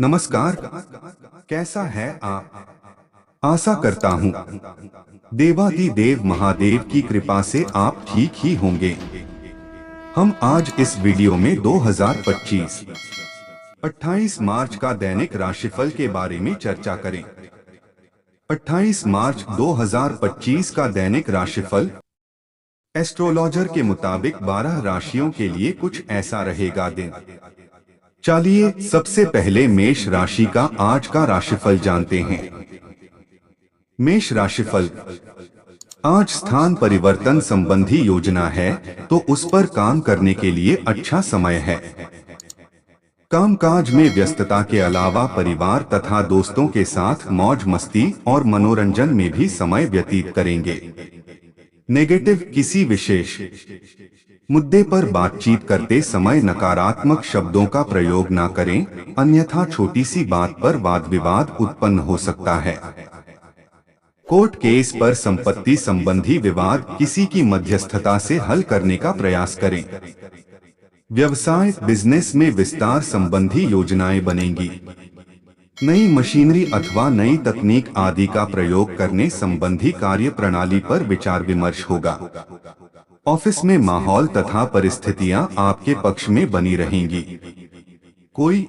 नमस्कार। कैसा है आप? आशा करता हूँ देवाधिदेव महादेव की कृपा से आप ठीक ही होंगे। हम आज इस वीडियो में 2025 28 मार्च का दैनिक राशिफल के बारे में चर्चा करें। 28 मार्च 2025 का दैनिक राशिफल एस्ट्रोलॉजर के मुताबिक 12 राशियों के लिए कुछ ऐसा रहेगा दिन। चलिए सबसे पहले मेष राशि का आज का राशिफल जानते हैं। मेष राशिफल, आज स्थान परिवर्तन संबंधी योजना है तो उस पर काम करने के लिए अच्छा समय है। कामकाज में व्यस्तता के अलावा परिवार तथा दोस्तों के साथ मौज मस्ती और मनोरंजन में भी समय व्यतीत करेंगे। नेगेटिव, किसी विशेष मुद्दे पर बातचीत करते समय नकारात्मक शब्दों का प्रयोग न करें, अन्यथा छोटी सी बात पर वाद विवाद उत्पन्न हो सकता है। कोर्ट केस पर संपत्ति संबंधी विवाद किसी की मध्यस्थता से हल करने का प्रयास करें। व्यवसाय बिजनेस में विस्तार संबंधी योजनाएं बनेंगी। नई मशीनरी अथवा नई तकनीक आदि का प्रयोग करने संबंधी कार्य प्रणाली पर विचार विमर्श होगा। ऑफिस में माहौल तथा परिस्थितियां आपके पक्ष में बनी रहेंगी। कोई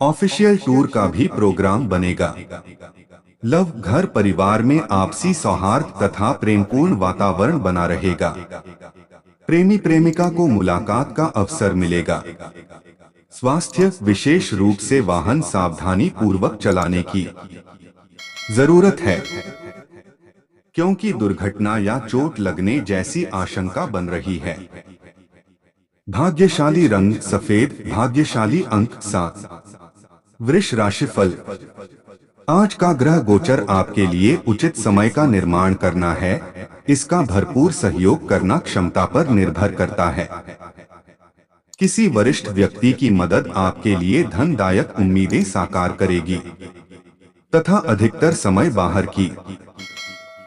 ऑफिशियल टूर का भी प्रोग्राम बनेगा। लव, घर परिवार में आपसी सौहार्द तथा प्रेमपूर्ण वातावरण बना रहेगा। प्रेमी प्रेमिका को मुलाकात का अवसर मिलेगा। स्वास्थ्य, विशेष रूप से वाहन सावधानी पूर्वक चलाने की जरूरत है, क्योंकि दुर्घटना या चोट लगने जैसी आशंका बन रही है। भाग्यशाली रंग सफेद, भाग्यशाली अंक 7। वृष राशिफल, आज का ग्रह गोचर आपके लिए उचित समय का निर्माण करना है। इसका भरपूर सहयोग करना क्षमता पर निर्भर करता है। किसी वरिष्ठ व्यक्ति की मदद आपके लिए धनदायक उम्मीदें साकार करेगी तथा अधिकतर समय बाहर की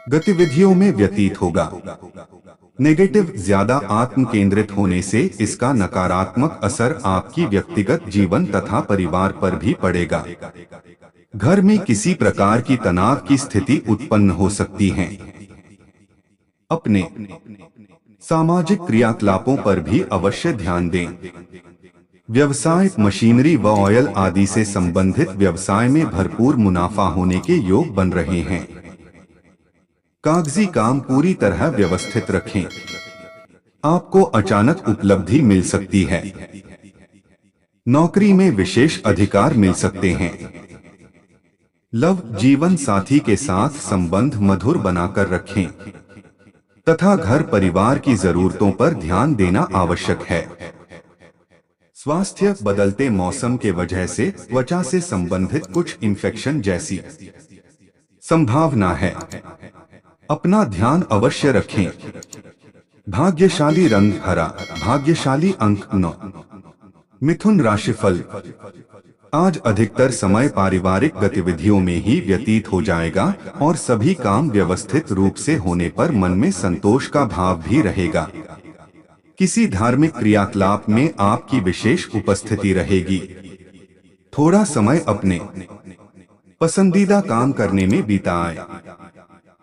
गतिविधियों में व्यतीत होगा। नेगेटिव, ज्यादा आत्म केंद्रित होने से इसका नकारात्मक असर आपकी व्यक्तिगत जीवन तथा परिवार पर भी पड़ेगा। घर में किसी प्रकार की तनाव की स्थिति उत्पन्न हो सकती है। अपने सामाजिक क्रियाकलापों पर भी अवश्य ध्यान दें। व्यवसाय, मशीनरी व ऑयल आदि से संबंधित व्यवसाय में भरपूर मुनाफा होने के योग बन रहे हैं। कागजी काम पूरी तरह व्यवस्थित रखें। आपको अचानक उपलब्धि मिल सकती है। नौकरी में विशेष अधिकार मिल सकते हैं। लव, जीवन साथी के साथ संबंध मधुर बनाकर रखें तथा घर परिवार की जरूरतों पर ध्यान देना आवश्यक है। स्वास्थ्य, बदलते मौसम के वजह से त्वचा से संबंधित कुछ इन्फेक्शन जैसी संभावना है। अपना ध्यान अवश्य रखें। भाग्यशाली रंग हरा, भाग्यशाली अंक 9। मिथुन राशिफल, आज अधिकतर समय पारिवारिक गतिविधियों में ही व्यतीत हो जाएगा और सभी काम व्यवस्थित रूप से होने पर मन में संतोष का भाव भी रहेगा। किसी धार्मिक क्रियाकलाप में आपकी विशेष उपस्थिति रहेगी। थोड़ा समय अपने पसंदीदा काम करने में बिताएं।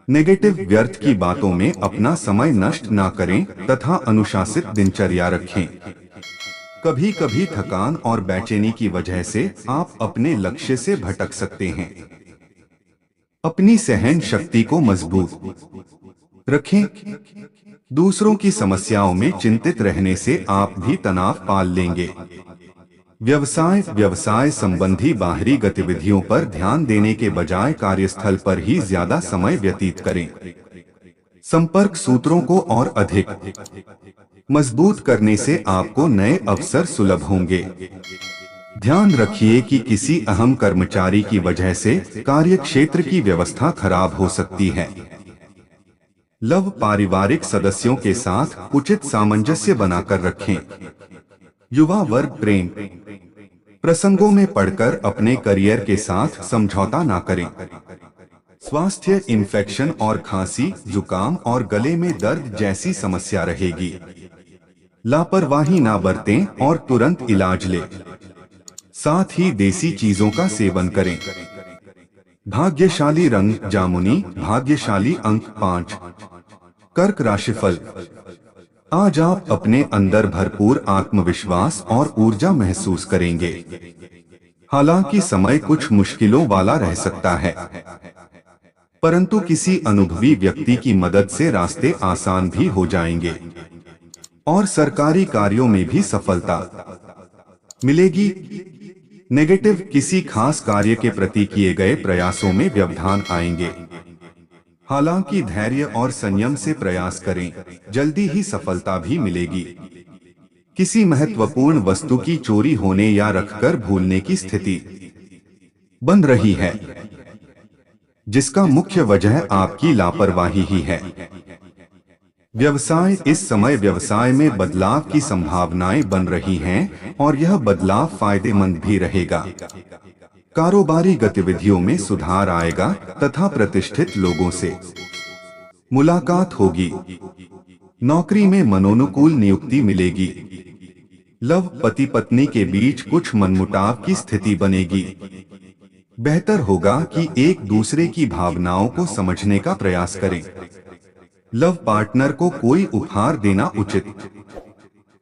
नेगेटिव, व्यर्थ की बातों में अपना समय नष्ट ना करें तथा अनुशासित दिनचर्या रखें। कभी कभी थकान और बेचैनी की वजह से आप अपने लक्ष्य से भटक सकते हैं। अपनी सहन शक्ति को मजबूत रखें। दूसरों की समस्याओं में चिंतित रहने से आप भी तनाव पाल लेंगे। व्यवसाय संबंधी बाहरी गतिविधियों पर ध्यान देने के बजाय कार्यस्थल पर ही ज्यादा समय व्यतीत करें। संपर्क सूत्रों को और अधिक मजबूत करने से आपको नए अवसर सुलभ होंगे। ध्यान रखिए कि किसी अहम कर्मचारी की वजह से कार्यक्षेत्र की व्यवस्था खराब हो सकती है। लव, पारिवारिक सदस्यों के साथ उचित सामंजस्य बनाकर रखें। युवा वर्ग, प्रेम प्रसंगों में पड़कर अपने करियर के साथ समझौता ना करें। स्वास्थ्य, इन्फेक्शन और खांसी, जुकाम और गले में दर्द जैसी समस्या रहेगी। लापरवाही ना बरतें और तुरंत इलाज लें। साथ ही देसी चीजों का सेवन करें। भाग्यशाली रंग जामुनी, भाग्यशाली अंक 5। कर्क राशिफल। आज आप अपने अंदर भरपूर आत्मविश्वास और ऊर्जा महसूस करेंगे। हालांकि समय कुछ मुश्किलों वाला रह सकता है, परंतु किसी अनुभवी व्यक्ति की मदद से रास्ते आसान भी हो जाएंगे और सरकारी कार्यों में भी सफलता मिलेगी। नेगेटिव, किसी खास कार्य के प्रति किए गए प्रयासों में व्यवधान आएंगे। हालांकि धैर्य और संयम से प्रयास करें, जल्दी ही सफलता भी मिलेगी। किसी महत्वपूर्ण वस्तु की चोरी होने या रखकर भूलने की स्थिति बन रही है, जिसका मुख्य वजह आपकी लापरवाही ही है। व्यवसाय, इस समय व्यवसाय में बदलाव की संभावनाएं बन रही हैं और यह बदलाव फायदेमंद भी रहेगा। कारोबारी गतिविधियों में सुधार आएगा तथा प्रतिष्ठित लोगों से मुलाकात होगी। नौकरी में मनोनुकूल नियुक्ति मिलेगी। लव, पति पत्नी के बीच कुछ मनमुटाव की स्थिति बनेगी। बेहतर होगा कि एक दूसरे की भावनाओं को समझने का प्रयास करें। लव पार्टनर को कोई उपहार देना उचित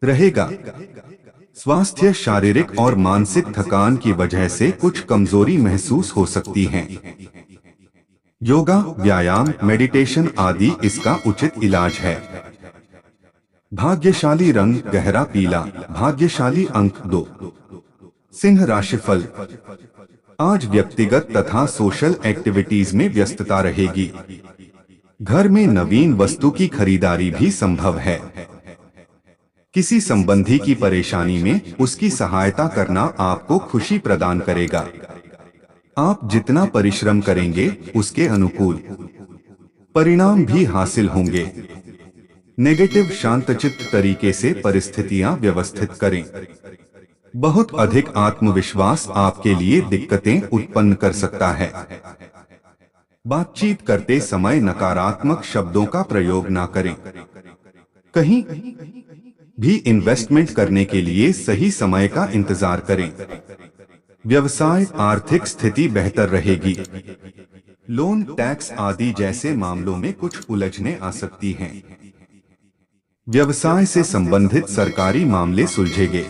रहेगा। स्वास्थ्य, शारीरिक और मानसिक थकान की वजह से कुछ कमजोरी महसूस हो सकती है। योगा, व्यायाम, मेडिटेशन आदि इसका उचित इलाज है। भाग्यशाली रंग गहरा पीला, भाग्यशाली अंक 2। सिंह राशिफल। आज व्यक्तिगत तथा सोशल एक्टिविटीज में व्यस्तता रहेगी। घर में नवीन वस्तु की खरीदारी भी संभव है। किसी संबंधी की परेशानी में उसकी सहायता करना आपको खुशी प्रदान करेगा। आप जितना परिश्रम करेंगे उसके अनुकूल परिणाम भी हासिल होंगे। नेगेटिव, शांतचित्त तरीके से परिस्थितियां व्यवस्थित करें। बहुत अधिक आत्मविश्वास आपके लिए दिक्कतें उत्पन्न कर सकता है। बातचीत करते समय नकारात्मक शब्दों का प्रयोग ना करें। कहीं भी इन्वेस्टमेंट करने के लिए सही समय का इंतजार करें। व्यवसाय, आर्थिक स्थिति बेहतर रहेगी। लोन, टैक्स आदि जैसे मामलों में कुछ उलझनें आ सकती हैं। व्यवसाय से संबंधित सरकारी मामले सुलझेंगे।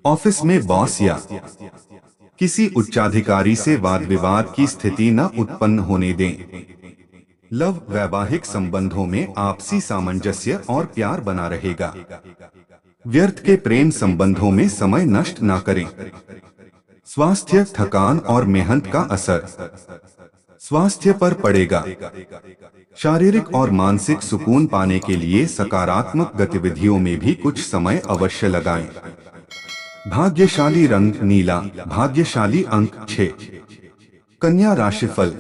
ऑफिस में बॉस या किसी उच्चाधिकारी से वाद विवाद की स्थिति न उत्पन्न होने दें। लव, वैवाहिक संबंधों में आपसी सामंजस्य और प्यार बना रहेगा। व्यर्थ के प्रेम संबंधों में समय नष्ट न करें। स्वास्थ्य, थकान और मेहनत का असर स्वास्थ्य पर पड़ेगा। शारीरिक और मानसिक सुकून पाने के लिए सकारात्मक गतिविधियों में भी कुछ समय अवश्य लगाएं। भाग्यशाली रंग नीला, भाग्यशाली अंक 6। कन्या राशिफल।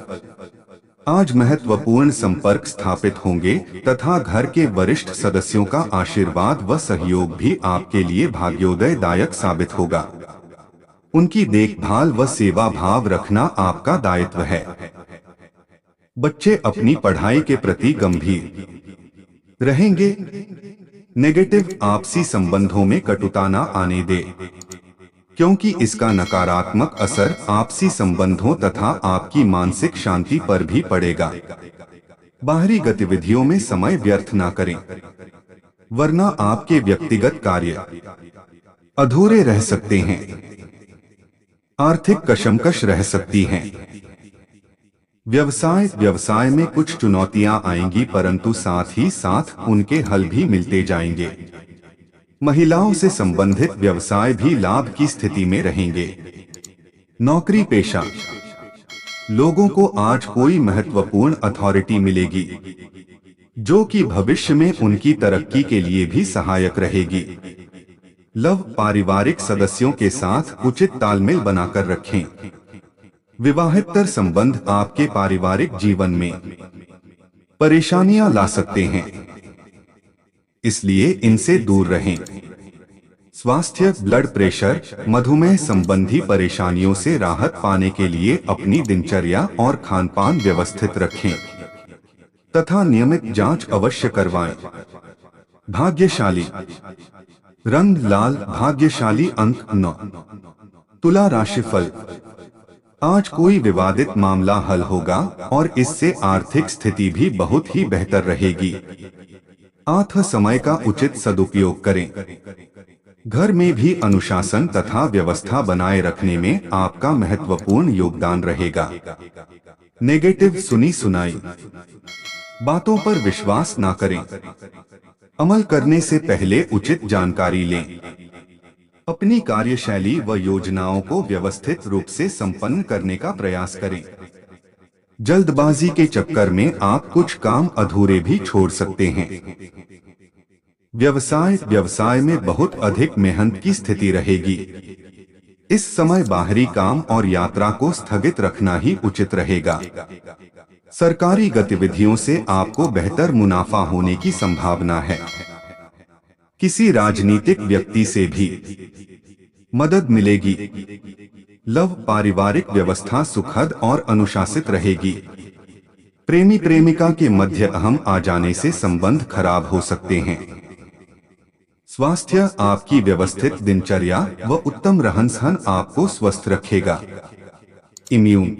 आज महत्वपूर्ण संपर्क स्थापित होंगे तथा घर के वरिष्ठ सदस्यों का आशीर्वाद व सहयोग भी आपके लिए भाग्योदयदायक साबित होगा। उनकी देखभाल व सेवा भाव रखना आपका दायित्व है। बच्चे अपनी पढ़ाई के प्रति गंभीर रहेंगे। नेगेटिव, आपसी संबंधों में कटुता न आने दे, क्योंकि इसका नकारात्मक असर आपसी संबंधों तथा आपकी मानसिक शांति पर भी पड़ेगा। बाहरी गतिविधियों में समय व्यर्थ न करें, वरना आपके व्यक्तिगत कार्य अधूरे रह सकते हैं। आर्थिक कशमकश रह सकती हैं। व्यवसाय में कुछ चुनौतियां आएंगी, परंतु साथ ही साथ उनके हल भी मिलते जाएंगे। महिलाओं से संबंधित व्यवसाय भी लाभ की स्थिति में रहेंगे। नौकरी पेशा लोगों को आज कोई महत्वपूर्ण अथॉरिटी मिलेगी, जो कि भविष्य में उनकी तरक्की के लिए भी सहायक रहेगी। लव, पारिवारिक सदस्यों के साथ उचित तालमेल बनाकर रखें। विवाहेतर संबंध आपके पारिवारिक जीवन में परेशानियां ला सकते हैं, इसलिए इनसे दूर रहें। स्वास्थ्य, ब्लड प्रेशर, मधुमेह संबंधी परेशानियों से राहत पाने के लिए अपनी दिनचर्या और खानपान व्यवस्थित रखें तथा नियमित जांच अवश्य करवाएं। भाग्यशाली रंग लाल, भाग्यशाली अंक 9। तुला राशिफल। आज कोई विवादित मामला हल होगा और इससे आर्थिक स्थिति भी बहुत ही बेहतर रहेगी। अतः समय का उचित सदुपयोग करें। घर में भी अनुशासन तथा व्यवस्था बनाए रखने में आपका महत्वपूर्ण योगदान रहेगा। नेगेटिव सुनी सुनाई बातों पर विश्वास ना करें। अमल करने से पहले उचित जानकारी लें। अपनी कार्यशैली व योजनाओं को व्यवस्थित रूप से संपन्न करने का प्रयास करें। जल्दबाजी के चक्कर में आप कुछ काम अधूरे भी छोड़ सकते हैं। व्यवसाय में बहुत अधिक मेहनत की स्थिति रहेगी। इस समय बाहरी काम और यात्रा को स्थगित रखना ही उचित रहेगा। सरकारी गतिविधियों से आपको बेहतर मुनाफा होने की संभावना है। किसी राजनीतिक व्यक्ति से भी मदद मिलेगी। लव पारिवारिक व्यवस्था सुखद और अनुशासित रहेगी। प्रेमी प्रेमिका के मध्य अहम आ जाने से संबंध खराब हो सकते हैं। स्वास्थ्य आपकी व्यवस्थित दिनचर्या व उत्तम रहन-सहन आपको स्वस्थ रखेगा। इम्यून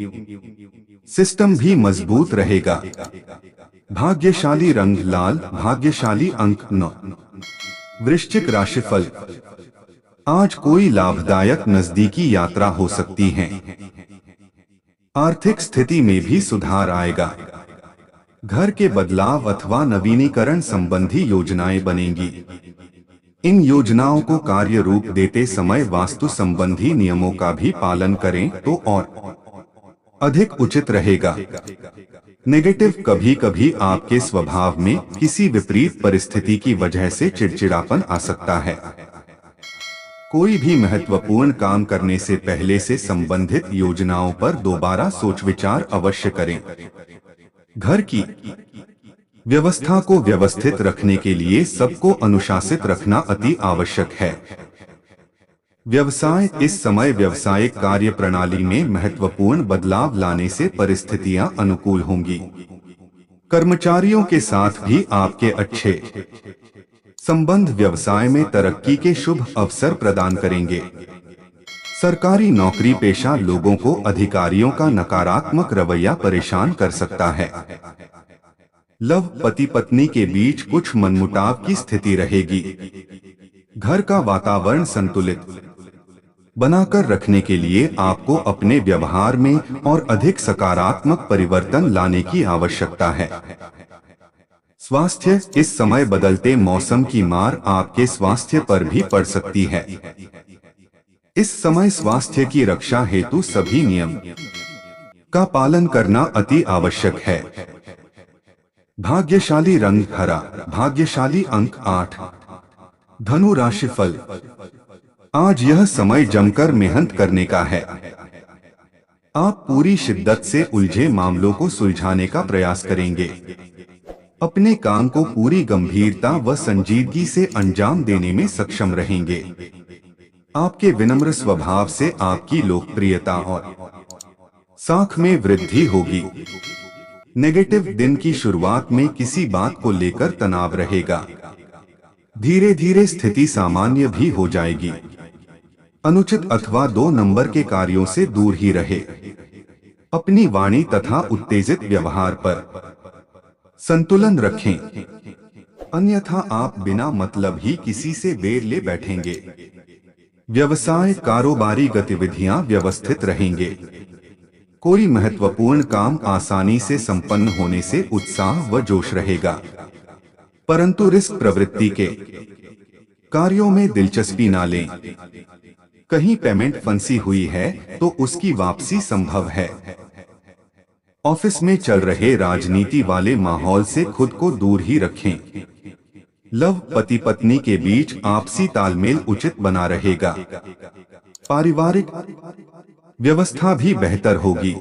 सिस्टम भी मजबूत रहेगा। भाग्यशाली रंग लाल, भाग्यशाली अंक 9। वृश्चिक राशिफल। आज कोई लाभदायक नजदीकी यात्रा हो सकती है। आर्थिक स्थिति में भी सुधार आएगा। घर के बदलाव अथवा नवीनीकरण संबंधी योजनाएं बनेंगी। इन योजनाओं को कार्य रूप देते समय वास्तु संबंधी नियमों का भी पालन करें तो और अधिक उचित रहेगा। नेगेटिव कभी कभी आपके स्वभाव में किसी विपरीत परिस्थिति की वजह से चिड़चिड़ापन आ सकता है। कोई भी महत्वपूर्ण काम करने से पहले से संबंधित योजनाओं पर दोबारा सोच विचार अवश्य करें। घर की व्यवस्था को व्यवस्थित रखने के लिए सबको अनुशासित रखना अति आवश्यक है। व्यवसाय इस समय व्यावसायिक कार्य प्रणाली में महत्वपूर्ण बदलाव लाने से परिस्थितियां अनुकूल होंगी। कर्मचारियों के साथ भी आपके अच्छे संबंध व्यवसाय में तरक्की के शुभ अवसर प्रदान करेंगे। सरकारी नौकरी पेशा लोगों को अधिकारियों का नकारात्मक रवैया परेशान कर सकता है। लव पति पत्नी के बीच कुछ मनमुटाव की स्थिति रहेगी। घर का वातावरण संतुलित बनाकर रखने के लिए आपको अपने व्यवहार में और अधिक सकारात्मक परिवर्तन लाने की आवश्यकता है। स्वास्थ्य इस समय बदलते मौसम की मार आपके स्वास्थ्य पर भी पड़ सकती है। इस समय स्वास्थ्य की रक्षा हेतु सभी नियम का पालन करना अति आवश्यक है। भाग्यशाली रंग हरा, भाग्यशाली अंक 8। धनु राशिफल। आज यह समय जमकर मेहनत करने का है। आप पूरी शिद्दत से उलझे मामलों को सुलझाने का प्रयास करेंगे। अपने काम को पूरी गंभीरता व संजीदगी से अंजाम देने में सक्षम रहेंगे। आपके विनम्र स्वभाव से आपकी लोकप्रियता और साख में वृद्धि होगी। नेगेटिव दिन की शुरुआत में किसी बात को लेकर तनाव रहेगा। धीरे धीरे स्थिति सामान्य भी हो जाएगी। अनुचित अथवा 2 नंबर के कार्यों से दूर ही रहे। अपनी वाणी तथा उत्तेजित व्यवहार पर संतुलन रखें, अन्यथा आप बिना मतलब ही किसी से बैर ले बैठेंगे। व्यवसाय कारोबारी गतिविधियां व्यवस्थित रहेंगे। कोई महत्वपूर्ण काम आसानी से संपन्न होने से उत्साह व जोश रहेगा, परंतु रिस्क प्रवृत्ति के कार्यों में दिलचस्पी ना लें। कहीं पेमेंट फंसी हुई है तो उसकी वापसी संभव है। ऑफिस में चल रहे राजनीति वाले माहौल से खुद को दूर ही रखें। लव पति पत्नी के बीच आपसी तालमेल उचित बना रहेगा। पारिवारिक व्यवस्था भी बेहतर होगी।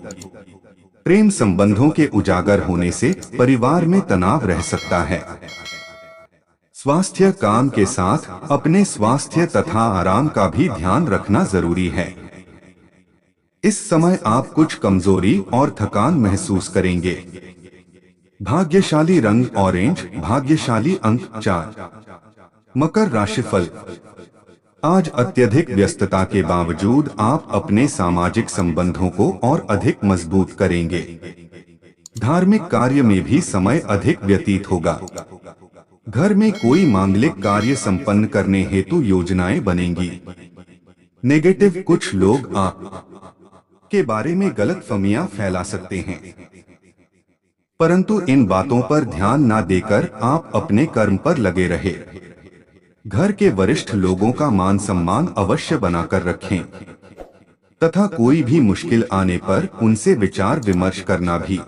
प्रेम संबंधों के उजागर होने से परिवार में तनाव रह सकता है। स्वास्थ्य काम के साथ अपने स्वास्थ्य तथा आराम का भी ध्यान रखना जरूरी है। इस समय आप कुछ कमजोरी और थकान महसूस करेंगे। भाग्यशाली रंग ऑरेंज, भाग्यशाली अंक 4। मकर राशिफल। आज अत्यधिक व्यस्तता के बावजूद आप अपने सामाजिक संबंधों को और अधिक मजबूत करेंगे। धार्मिक कार्य में भी समय अधिक व्यतीत होगा। घर में कोई मांगलिक कार्य संपन्न करने हेतु योजनाएं बनेंगी। नेगेटिव, कुछ लोग आप के बारे में गलतफहमियां फैला सकते हैं, परंतु इन बातों पर ध्यान न देकर आप अपने कर्म पर लगे रहे। घर के वरिष्ठ लोगों का मान सम्मान अवश्य बनाकर रखें तथा कोई भी मुश्किल आने पर उनसे विचार विमर्श करना भी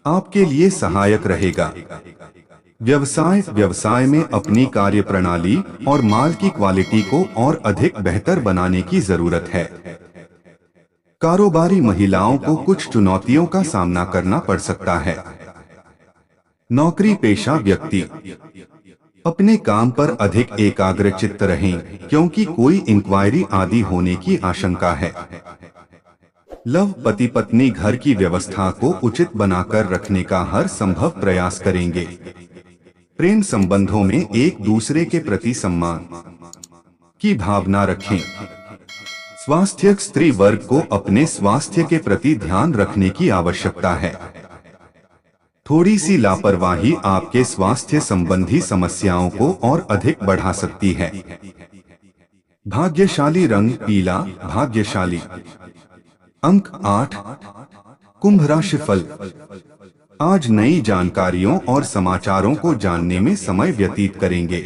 आपके लिए सहायक रहेगा। व्यवसाय में अपनी कार्य प्रणाली और माल की क्वालिटी को और अधिक बेहतर बनाने की जरूरत है। कारोबारी महिलाओं को कुछ चुनौतियों का सामना करना पड़ सकता है। नौकरी पेशा व्यक्ति अपने काम पर अधिक एकाग्रचित्त रहें, क्योंकि कोई इंक्वायरी आदि होने की आशंका है। लव, पति पत्नी घर की व्यवस्था को उचित बनाकर रखने का हर संभव प्रयास करेंगे। प्रेम संबंधों में एक दूसरे के प्रति सम्मान की भावना रखें। स्वास्थ्य, स्त्री वर्ग को अपने स्वास्थ्य के प्रति ध्यान रखने की आवश्यकता है। थोड़ी सी लापरवाही आपके स्वास्थ्य संबंधी समस्याओं को और अधिक बढ़ा सकती है। भाग्यशाली रंग पीला, भाग्यशाली अंक 8। कुंभ राशि फल। आज नई जानकारियों और समाचारों को जानने में समय व्यतीत करेंगे।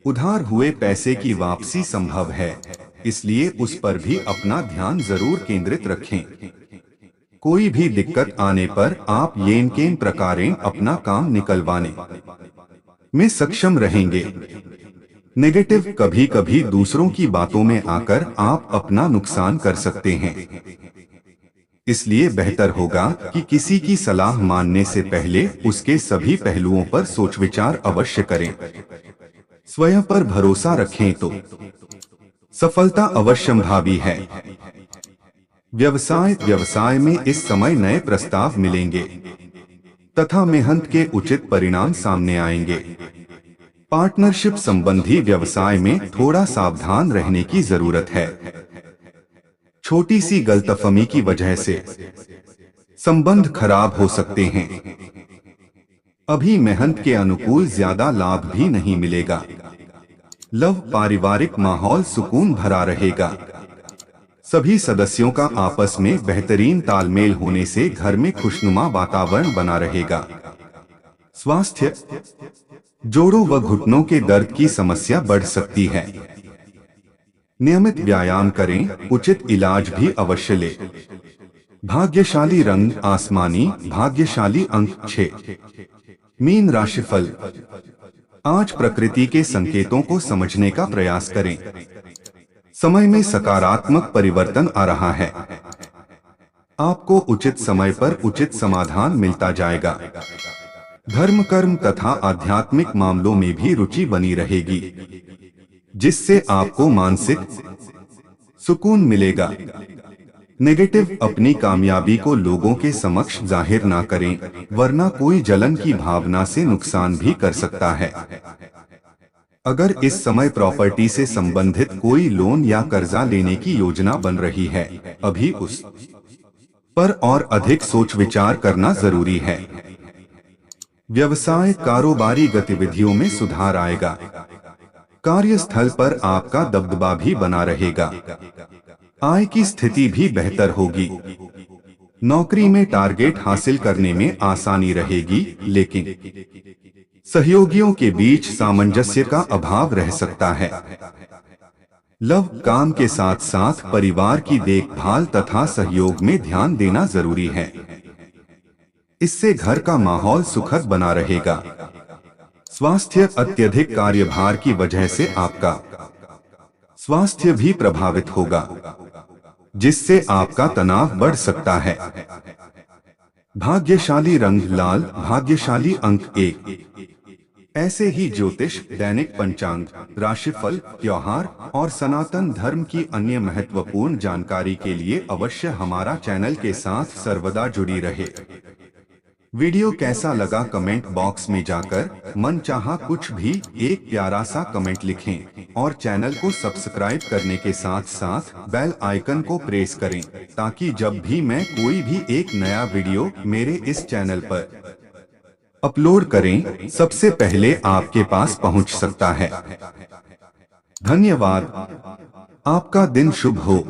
उधार हुए पैसे की वापसी संभव है, इसलिए उस पर भी अपना ध्यान जरूर केंद्रित रखें। कोई भी दिक्कत आने पर आप येन केन प्रकारेण अपना काम निकलवाने में सक्षम रहेंगे। नेगेटिव, कभी कभी दूसरों की बातों में आकर आप अपना नुकसान कर सकते हैं, इसलिए बेहतर होगा कि किसी की सलाह मानने से पहले उसके सभी पहलुओं पर सोच विचार अवश्य करें। स्वयं पर भरोसा रखें तो सफलता अवश्यंभावी है। व्यवसाय में इस समय नए प्रस्ताव मिलेंगे तथा मेहनत के उचित परिणाम सामने आएंगे। पार्टनरशिप संबंधी व्यवसाय में थोड़ा सावधान रहने की जरूरत है। छोटी सी गलतफहमी की वजह से संबंध खराब हो सकते हैं। अभी मेहनत के अनुकूल ज्यादा लाभ भी नहीं मिलेगा। लव, पारिवारिक माहौल सुकून भरा रहेगा। सभी सदस्यों का आपस में बेहतरीन तालमेल होने से घर में खुशनुमा वातावरण बना रहेगा। स्वास्थ्य, जोड़ों व घुटनों के दर्द की समस्या बढ़ सकती है। नियमित व्यायाम करें, उचित इलाज भी अवश्य लें। भाग्यशाली रंग आसमानी, भाग्यशाली अंक 6। मीन राशिफल। आज प्रकृति के संकेतों को समझने का प्रयास करें। समय में सकारात्मक परिवर्तन आ रहा है। आपको उचित समय पर उचित समाधान मिलता जाएगा। धर्म, कर्म तथा आध्यात्मिक मामलों में भी रुचि बनी रहेगी, जिससे आपको मानसिक सुकून मिलेगा। नेगेटिव, अपनी कामयाबी को लोगों के समक्ष जाहिर ना करें, वरना कोई जलन की भावना से नुकसान भी कर सकता है। अगर इस समय प्रॉपर्टी से संबंधित कोई लोन या कर्जा लेने की योजना बन रही है, अभी उस पर और अधिक सोच विचार करना जरूरी है। व्यवसाय, कारोबारी गतिविधियों में सुधार आएगा। कार्यस्थल पर आपका दबदबा भी बना रहेगा। आय की स्थिति भी बेहतर होगी। नौकरी में टारगेट हासिल करने में आसानी रहेगी, लेकिन सहयोगियों के बीच सामंजस्य का अभाव रह सकता है। लव, काम के साथ साथ परिवार की देखभाल तथा सहयोग में ध्यान देना जरूरी है। इससे घर का माहौल सुखद बना रहेगा। स्वास्थ्य, अत्यधिक कार्यभार की वजह से आपका स्वास्थ्य भी प्रभावित होगा, जिससे आपका तनाव बढ़ सकता है। भाग्यशाली रंग लाल, भाग्यशाली अंक 1। ऐसे ही ज्योतिष, दैनिक पंचांग, राशिफल, त्योहार और सनातन धर्म की अन्य महत्वपूर्ण जानकारी के लिए अवश्य हमारा चैनल के साथ सर्वदा जुड़ी रहे। वीडियो कैसा लगा कमेंट बॉक्स में जाकर मनचाहा कुछ भी एक प्यारा सा कमेंट लिखें और चैनल को सब्सक्राइब करने के साथ साथ बेल आइकन को प्रेस करें ताकि जब भी मैं कोई भी एक नया वीडियो मेरे इस चैनल पर अपलोड करें सबसे पहले आपके पास पहुंच सकता है। धन्यवाद। आपका दिन शुभ हो।